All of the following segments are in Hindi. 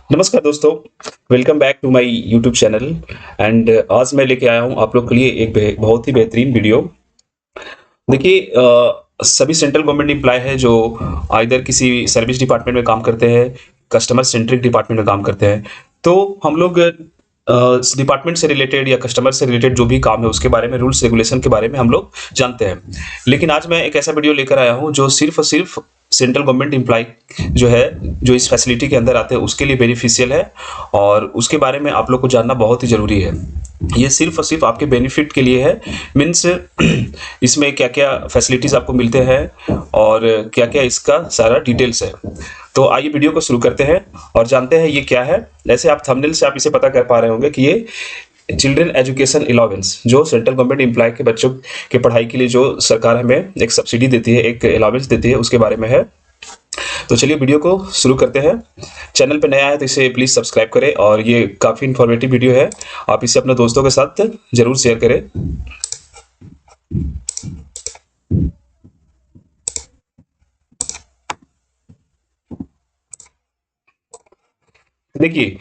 नमस्कार दोस्तों, welcome back to my YouTube channel. And आज मैं लेके आया हूँ आप लोग के लिए एक बहुत ही बेहतरीन वीडियो। देखिए, सभी सेंट्रल गवर्नमेंट एम्प्लॉय है जो आइदर किसी सर्विस डिपार्टमेंट में काम करते हैं, कस्टमर सेंट्रिक डिपार्टमेंट में काम करते हैं। तो हम लोग डिपार्टमेंट से रिलेटेड या कस्टमर से रिलेटेड जो भी काम है उसके बारे में, रूल्स रेगुलेशन के बारे में हम लोग जानते हैं। लेकिन आज मैं एक ऐसा वीडियो लेकर आया हूँ जो सिर्फ और सिर्फ सेंट्रल गवर्नमेंट एम्प्लॉय जो है, जो इस फैसिलिटी के अंदर आते हैं उसके लिए बेनिफिशियल है, और उसके बारे में आप लोग को जानना बहुत ही जरूरी है। ये सिर्फ और सिर्फ आपके बेनिफिट के लिए है। मीन्स इसमें क्या क्या फैसिलिटीज आपको मिलते हैं और क्या क्या इसका सारा डिटेल्स है। तो आइए वीडियो को शुरू करते हैं और जानते हैं ये क्या है। ऐसे आप थंबनेल से आप इसे पता कर पा रहे होंगे कि ये चिल्ड्रन एजुकेशन अलाउंस, जो सेंट्रल गवर्नमेंट एम्प्लॉय के बच्चों के पढ़ाई के लिए जो सरकार हमें एक सब्सिडी देती है, एक अलाउंस देती है, उसके बारे में है। तो चलिए वीडियो को शुरू करते हैं। चैनल पे नया है तो इसे प्लीज सब्सक्राइब करें, और ये काफी इंफॉर्मेटिव वीडियो है, आप इसे अपने दोस्तों के साथ जरूर शेयर करें। देखिए,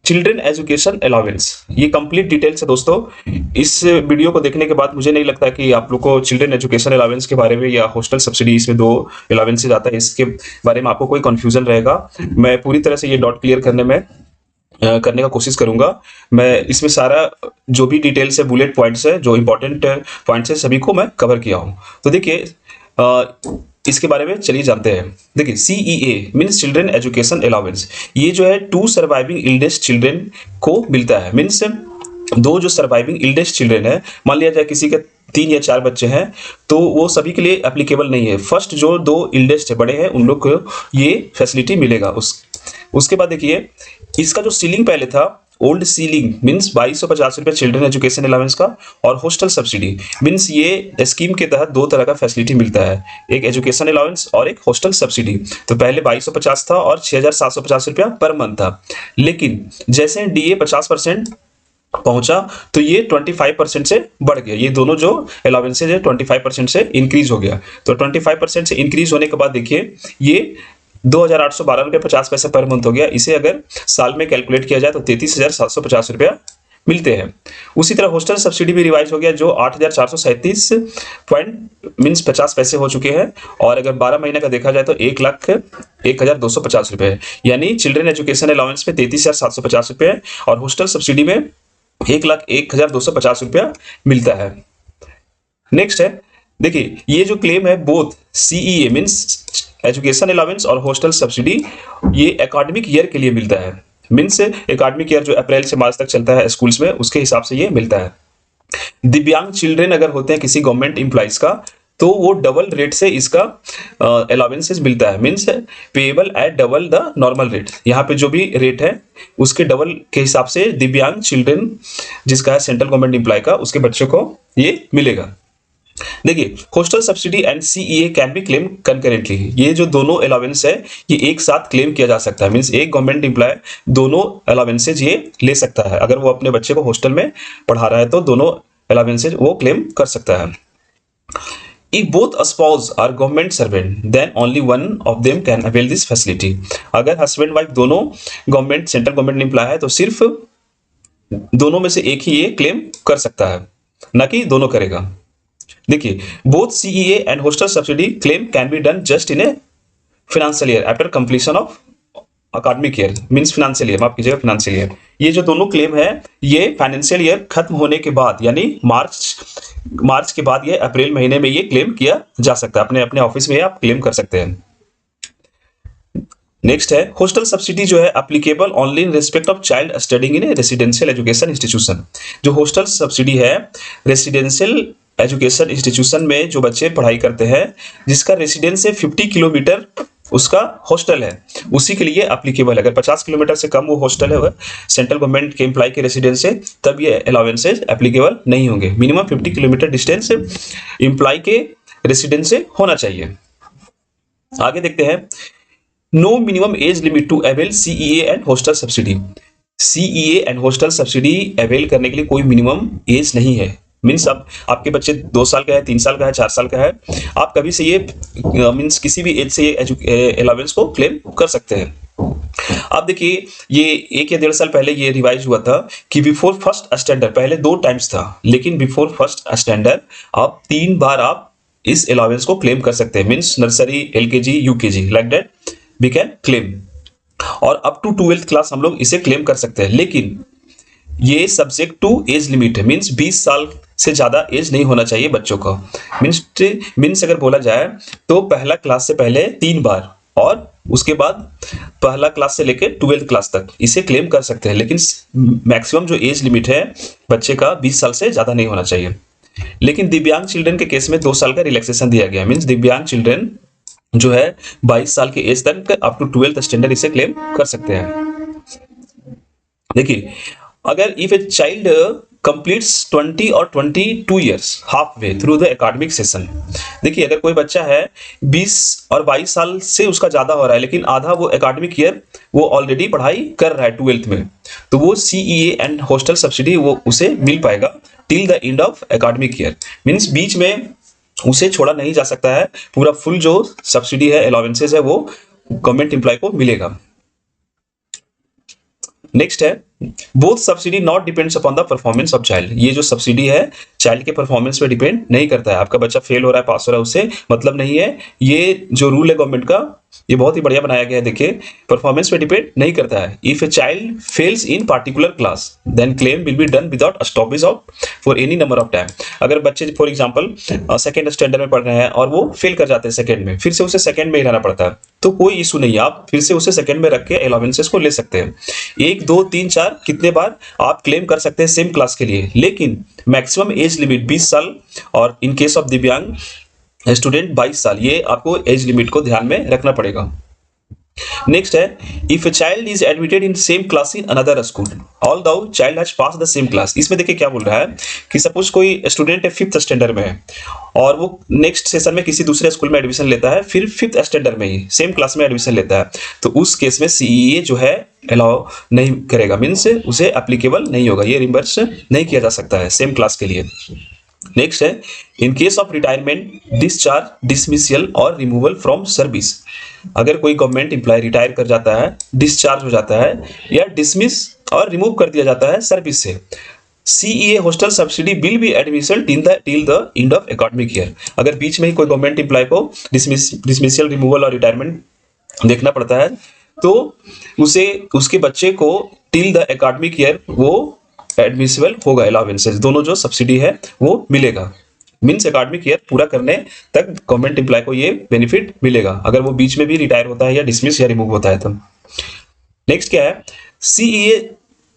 चिल्ड्रन एजुकेशन अलाउंस, ये कंप्लीट डिटेल्स है दोस्तों। इस वीडियो को देखने के बाद मुझे नहीं लगता कि आप लोग को चिल्ड्रन एजुकेशन अलाउंस के बारे में या हॉस्टल सब्सिडी, इसमें दो अलाउंसेज आता है, इसके बारे में आपको कोई कंफ्यूजन रहेगा। मैं पूरी तरह से ये डॉट क्लियर करने का कोशिश करूंगा। मैं इसमें सारा जो भी डिटेल्स है, बुलेट पॉइंट्स है, जो इंपॉर्टेंट पॉइंट्स है, सभी को मैं कवर किया हूं। तो देखिए, इसके बारे में चलिए जानते हैं। देखिए, CEA means children education allowance, ये जो है 2 सर्वाइविंग इल्डेस्ट चिल्ड्रन को मिलता है। मीन्स दो जो सर्वाइविंग इल्डेस्ट चिल्ड्रन है, मान लिया जाए किसी के 3 या 4 बच्चे हैं, तो वो सभी के लिए एप्लीकेबल नहीं है। फर्स्ट जो 2 इल्डेस्ट बड़े हैं उन लोग को ये फैसिलिटी मिलेगा। उसके बाद देखिए, इसका जो सीलिंग पहले था, ओल्ड सीलिंग मीन्स 2250 रुपये चिल्ड्रन एजुकेशन अलाउंस का, और हॉस्टल सब्सिडी मीन्स ये स्कीम के तहत 2 तरह का फैसिलिटी मिलता है, एक एजुकेशन अलाउंस और एक हॉस्टल सब्सिडी। तो पहले 2250 था और 6750 रुपया पर मंथ था। लेकिन जैसे DA 50% पहुंचा तो ये 25% से बढ़ गया। ये दोनों जो अलाउंसेज है 25% से इंक्रीज हो गया। तो 25% से इंक्रीज होने के बाद देखिए, ये 2812 रुपये 50 पैसे पर मंथ हो गया। इसे अगर साल में कैलकुलेट किया जाए तो 33,750 रुपया मिलते हैं। उसी तरह हॉस्टल सब्सिडी भी रिवाइज हो गया, जो 8,437 पॉइंट मीन्स 50 पैसे हो चुके हैं, और अगर 12 महीने का देखा जाए तो 1,01,250 रुपये। यानी चिल्ड्रन एजुकेशन अलाउंस में 33,750 रुपये और हॉस्टल सब्सिडी में 1,01,250 रुपया मिलता है। नेक्स्ट है, देखिए, ये जो क्लेम है, both CEA means education allowance और हॉस्टल सब्सिडी, ये एकेडमिक ईयर के लिए मिलता है। मीन्स एकेडमिक ईयर जो अप्रैल से मार्च तक चलता है स्कूल्स में, उसके हिसाब से ये मिलता है। दिव्यांग चिल्ड्रन अगर होते हैं किसी गवर्नमेंट एम्प्लॉइज का, तो वो डबल रेट से इसका अलाउंसेस मिलता है। Means payable eight double the normal rate. यहाँ पे जो भी रेट है उसके डबल के हिसाब से दिव्यांग चिल्ड्रन जिसका है सेंट्रल गवर्नमेंट एम्प्लॉय का, उसके बच्चों को ये मिलेगा। देखिए, hostel subsidy and CEA can be claim concurrently. ये जो दोनों अलाउंस है ये एक साथ क्लेम किया जा सकता है। मींस एक गवर्नमेंट एम्प्लॉय दोनों अलाउंसेज ये ले सकता है। अगर वो अपने बच्चे को हॉस्टल में पढ़ा रहा है तो दोनों अलाउंसेज वो क्लेम कर सकता है। If both spouse are government servant, then only one of them can avail this facility. अगर हस्बैंड वाइफ दोनों गवर्नमेंट सेंट्रल गवर्नमेंट एम्प्लॉय है तो सिर्फ दोनों में से एक ही ये क्लेम कर सकता है, ना कि दोनों करेगा। देखिए, both CEA and hostel subsidy claim can be done just in a financial year after completion of अकादमिक ईयर मींस फाइनेंशियल ईयर, माफ कीजिएगा, फाइनेंशियल ईयर। ये जो दोनों क्लेम है ये फाइनेंशियल ईयर खत्म होने के बाद, यानी मार्च के बाद, ये अप्रैल महीने में ये क्लेम किया जा सकता है। अपने अपने ऑफिस में आप क्लेम कर सकते हैं। नेक्स्ट है, हॉस्टल सब्सिडी जो है applicable only in respect of child studying in A residential education institution. जो हॉस्टल सब्सिडी है रेसिडेंशियल एजुकेशन इंस्टीट्यूशन में जो बच्चे पढ़ाई करते हैं, जिसका रेसिडेंस से 50 किलोमीटर उसका हॉस्टल है, उसी के लिए एप्लीकेबल है। अगर 50 किलोमीटर से कम वो हॉस्टल है सेंट्रल गवर्नमेंट के एम्प्लॉय के रेसिडेंस से, तब ये अलाउंसेज एप्लीकेबल नहीं होंगे। मिनिमम 50 किलोमीटर डिस्टेंस एम्प्लॉय के रेसिडेंस से होना चाहिए। आगे देखते हैं, no minimum age limit to avail CEA and hostel subsidy. CEA and hostel subsidy avail करने के लिए कोई मिनिमम एज नहीं है। मीन्स अब आपके बच्चे 2 साल का है, 3 साल का है, 4 साल का है, आप कभी से ये मीन्स किसी भी एज से ये अलाउंस को क्लेम कर सकते हैं। अब देखिए ये 1 या 1.5 साल पहले ये रिवाइज हुआ था कि बिफोर फर्स्ट स्टैंडर्ड, पहले 2 टाइम्स था, लेकिन बिफोर फर्स्ट स्टैंडर्ड आप 3 बार आप इस अलाउंस को क्लेम कर सकते हैं। Means nursery, LKG, UKG, like that we can claim, और अप टू 12th क्लास हम लोग इसे क्लेम कर सकते हैं। लेकिन ये सब्जेक्ट टू एज लिमिट है, मींस 20 साल से ज्यादा एज नहीं होना चाहिए बच्चों का। मींस अगर बोला जाए तो पहला क्लास से पहले 3 बार, और उसके बाद पहला क्लास से लेकर 12th क्लास तक इसे क्लेम कर सकते हैं। लेकिन मैक्सिमम जो एज लिमिट है बच्चे का 20 साल से ज्यादा नहीं होना चाहिए। लेकिन दिव्यांग चिल्ड्रन के केस में 2 साल का रिलैक्सेशन दिया गया। मींस दिव्यांग चिल्ड्रन जो है 22 साल के एज तक अप टू 12th स्टैंडर्ड इसे क्लेम कर सकते हैं। देखिए, अगर इफ ए चाइल्ड कंप्लीट्स 20 और 22 years half way through the academic session, देखिए अगर कोई बच्चा है 20 और 22 साल से उसका ज्यादा हो रहा है, लेकिन आधा वो एकेडमिक ईयर वो ऑलरेडी पढ़ाई कर रहा है 12th में, तो वो सीईए एंड हॉस्टल सब्सिडी वो उसे मिल पाएगा till the end of academic year. Means बीच में उसे छोड़ा नहीं जा सकता है, पूरा फुल जो सब्सिडी है, अलाउंसेस है, वो गवर्नमेंट एम्प्लॉय को मिलेगा। नेक्स्ट है both subsidy not depends upon the performance of child. ये जो सब्सिडी है चाइल्ड के परफॉर्मेंस पे डिपेंड नहीं करता है। आपका बच्चा फेल हो रहा है, पास हो रहा है, उससे मतलब नहीं है। ये जो रूल है गवर्नमेंट का, ये बहुत ही बढ़िया बनाया गया है। देखिए, परफॉर्मेंस पे डिपेंड नहीं करता है। If a child fails in particular class then claim will be done without stoppage of for any number of time. अगर बच्चे फॉर एग्जांपल सेकंड स्टैंडर्ड में पढ़ रहे हैं और वो फेल कर जाते हैं सेकंड में, फिर से उसे सेकंड में ही रहना पड़ता है, तो कोई इशू नहीं है, आप फिर से उसे सेकंड में रख के अलाउंसेस को ले सकते हैं। 1, 2, 3, 4 कितने बार आप क्लेम कर सकते हैं सेम क्लास के लिए। लेकिन मैक्सिमम एज लिमिट 20 साल, और इन केस ऑफ दिव्यांग स्टूडेंट 22 साल, ये आपको एज लिमिट को ध्यान में रखना पड़ेगा। नेक्स्ट है if a child is admitted in same class in another school although child has pass the same class. इसमें देखिए क्या बोल रहा है कि सपोज कोई स्टूडेंट है 5th स्टैंडर्ड में है और वो नेक्स्ट सेशन में किसी दूसरे स्कूल में एडमिशन लेता है, फिर 5th स्टैंडर्ड में ही सेम क्लास में एडमिशन लेता है, तो उस केस में सीईए जो है अलाउ नहीं करेगा। मीन्स उसे एप्लीकेबल नहीं होगा, ये रिम्बर्स नहीं किया जा सकता है सेम क्लास के लिए। नेक्स्ट है in case of retirement, discharge, dismissal और रिमूवल फ्रॉम सर्विस। अगर कोई गवर्नमेंट एम्प्लॉय रिटायर कर जाता है, डिस्चार्ज हो जाता है या डिसमिस और रिमूव कर दिया जाता है सर्विस से, CEA hostel subsidy will be admission till the end of academic year. अगर बीच में ही कोई गवर्नमेंट एम्प्लॉय को डिसमिसल, रिमूवल और रिटायरमेंट देखना पड़ता है, तो उसे उसके बच्चे को टिल द एकेडमिक ईयर वो एडमिसिबल होगा, अलाउंसेस दोनों जो सब्सिडी है वो मिलेगा। मीन्स एकेडमिक ईयर पूरा करने तक गवर्नमेंट एम्प्लॉय को ये बेनिफिट मिलेगा, अगर वो बीच में भी रिटायर होता है या डिसमिस या रिमूव होता है तो। नेक्स्ट क्या है, CEA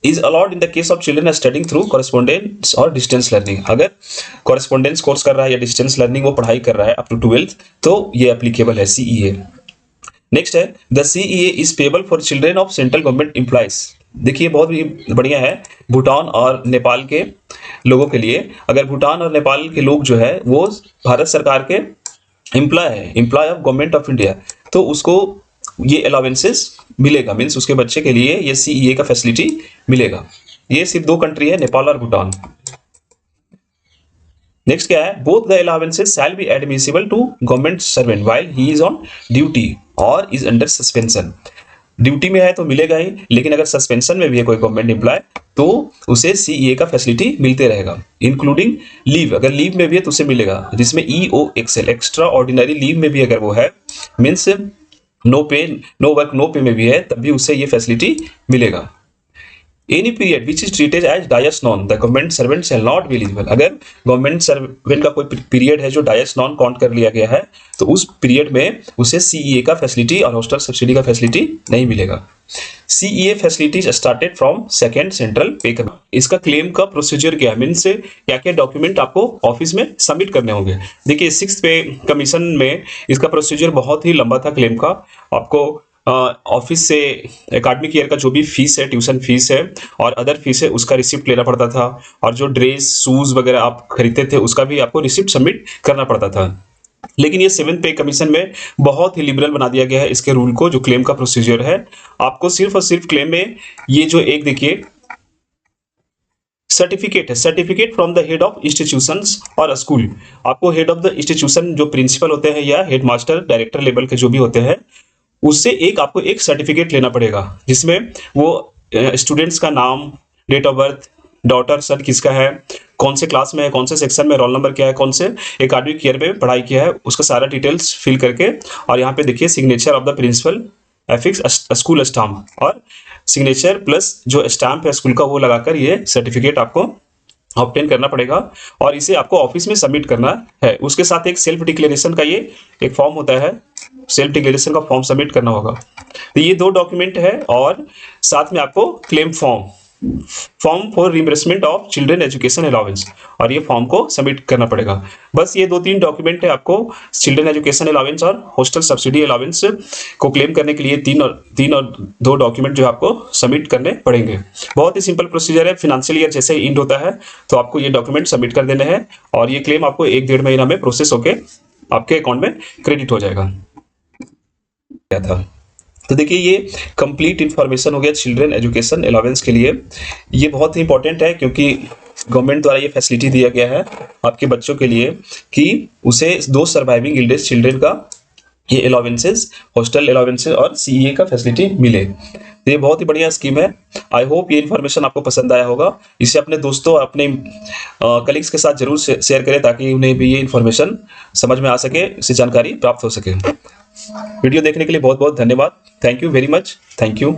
is allowed in the case of children studying through correspondence और डिस्टेंस लर्निंग। अगर कॉरेस्पॉन्डेंस कोर्स कर रहा है या डिस्टेंस लर्निंग वो पढ़ाई कर रहा है अप टू 12th, तो ये एप्लीकेबल है सीईए। नेक्स्ट है the CEA is payable for children of central government employees. देखिए बहुत ही बढ़िया है भूटान और नेपाल के लोगों के लिए। अगर भूटान और नेपाल के लोग जो है वो भारत सरकार के एम्प्लॉय है, employ of government of India, तो उसको ये अलाउंसेस मिलेगा। मीन्स उसके बच्चे के लिए ये सीईए का फैसिलिटी मिलेगा। ये सिर्फ 2 कंट्री है, नेपाल और भूटान। नेक्स्ट क्या है, both the allowances shall be admissible to government servant while he is on duty और इज अंडर सस्पेंशन। ड्यूटी में है तो मिलेगा ही, लेकिन अगर सस्पेंशन में भी है कोई गवर्नमेंट एम्प्लॉय तो उसे सीईए का फैसिलिटी मिलते रहेगा, इंक्लूडिंग लीव। अगर लीव में भी है तो उसे मिलेगा, जिसमें EOXL एक्स्ट्रा ऑर्डिनरी लीव में भी अगर वो है, मीन्स नो पे नो वर्क नो पे में भी है, तब भी उसे ये फैसिलिटी मिलेगा। Any period which is treated as dies non the government servant shall not be eligible. अगर गवर्नमेंट सर्वेंट का कोई पीरियड है जो डायस नॉन काउंट कर लिया गया है, तो उस पीरियड में उसे सीईए का फैसिलिटी और हॉस्टल सब्सिडी का फैसिलिटी नहीं मिलेगा। CEA facilities started from second central पे कमीशन। इसका क्लेम का प्रोसीजर क्या है, मीन्स क्या क्या डॉक्यूमेंट आपको ऑफिस में सबमिट करने होंगे। देखिए 6th पे कमीशन में इसका प्रोसीजर बहुत ही लंबा था क्लेम का। आपको ऑफिस से एकेडमिक ईयर का जो भी फीस है, ट्यूशन फीस है और अदर फीस है, उसका रिसिप्ट लेना पड़ता था, और जो ड्रेस शूज वगैरह आप खरीदते थे उसका भी आपको रिसिप्ट सबमिट करना पड़ता था। लेकिन ये 7th पे कमीशन में बहुत ही लिबरल बना दिया गया है इसके रूल को। जो क्लेम का प्रोसीजर है, आपको सिर्फ और सिर्फ क्लेम में ये जो एक देखिए सर्टिफिकेट है, certificate from the head of institutions और स्कूल। आपको हेड ऑफ द इंस्टीट्यूशन जो प्रिंसिपल होते हैं या हेड मास्टर, डायरेक्टर लेवल के जो भी होते हैं, उससे एक आपको एक सर्टिफिकेट लेना पड़ेगा, जिसमें वो स्टूडेंट्स का नाम, डेट ऑफ बर्थ, डॉटर सन किसका है, कौन से क्लास में है, कौन से सेक्शन में, रोल नंबर क्या है, कौन से एकेडमिक ईयर में पढ़ाई किया है, उसका सारा डिटेल्स फिल करके, और यहाँ पे देखिए signature of the principal, affix school stamp, और सिग्नेचर प्लस जो स्टाम्प है स्कूल का वो लगाकर ये सर्टिफिकेट आपको ऑब्टेन करना पड़ेगा, और इसे आपको ऑफिस में सबमिट करना है। उसके साथ एक सेल्फ डिक्लेरेशन का ये एक फॉर्म होता है, सेल्फ डिक्लेरेशन का फॉर्म सबमिट करना होगा। तो ये 2 डॉक्यूमेंट है, और साथ में आपको claim form for reimbursement of children education allowance, और ये फॉर्म को सबमिट करना पड़ेगा। बस ये 2-3 डॉक्यूमेंट है आपको चिल्ड्रन एजुकेशन अलाउंस और हॉस्टल सब्सिडी अलाउंस को क्लेम करने के लिए 3 और 2 डॉक्यूमेंट जो आपको सबमिट करने पड़ेंगे। बहुत ही सिंपल प्रोसीजर है, फाइनेंशियल ईयर जैसे एंड होता है तो आपको ये डॉक्यूमेंट सबमिट कर देने हैं, और ये क्लेम आपको 1-1.5 महीना में प्रोसेस होके आपके अकाउंट में क्रेडिट हो जाएगा। क्या था, तो देखिए ये कंप्लीट इन्फॉर्मेशन हो गया चिल्ड्रन एजुकेशन अलाउंस के लिए। ये बहुत ही इंपॉर्टेंट है, क्योंकि गवर्नमेंट द्वारा ये फैसिलिटी दिया गया है आपके बच्चों के लिए कि उसे 2 सर्वाइविंग इल्डेज चिल्ड्रन का ये अलाउंसेस, हॉस्टल अलाउंसेस और सीईए का फैसिलिटी मिले। तो ये बहुत ही बढ़िया स्कीम है। आई होप ये इन्फॉर्मेशन आपको पसंद आया होगा। इसे अपने दोस्तों और अपने कलीग्स के साथ जरूर शेयर करें, ताकि उन्हें भी ये इन्फॉर्मेशन समझ में आ सके, इससे जानकारी प्राप्त हो सके। वीडियो देखने के लिए बहुत बहुत धन्यवाद। Thank you very much. Thank you.